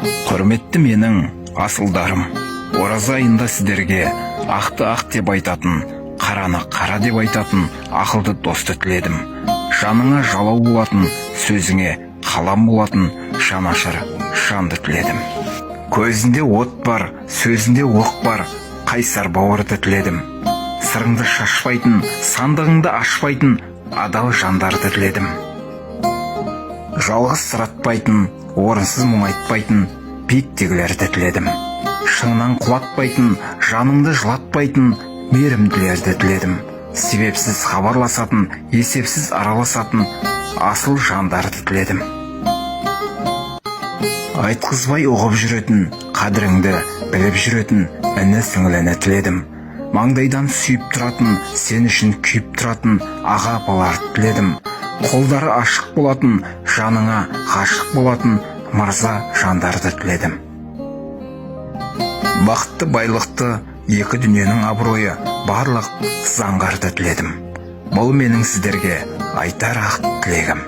Құрметті менің асылдарым, ораза айында сіздерге ақты ақ деп айтатын, қараны қара деп айтатын ақылды досты тіледім. Жаныңа жалау болатын, сөзіңе қалам болатын жанашыр жанды тіледім. Көзінде от бар, сөзінде оқ бар, қайсар бауырды тіледім. Сырыңды шашпайтын, сандығыңды ашпайтын адал жандарды тіледім. Жалғыз сұратпайтын, орынсыз мұң айтпайтын биіктегілерді тіледім. Шыңнан құлатпайтын, жаныңды жылатпайтын мейірімділерді тіледім. Себепсіз хабарласатын, есепсіз араласатын асыл жандарды тіледім. Айтқызбай оғып жүретін, қадіріңді біліп жүретін іні сіңіліні тіледім. Маңдайдан сүйіп тұратын, сен үшін күйіп тұратын аға апаларды тіледім. Қолдары ашық болатын, жаныңа ғашық болатын мырза жандарды тіледім. Бақытты байлықты, екі дүниенің абыройы барлық заңғарды тіледім. Бұл менің сіздерге айтар ақ тілегім.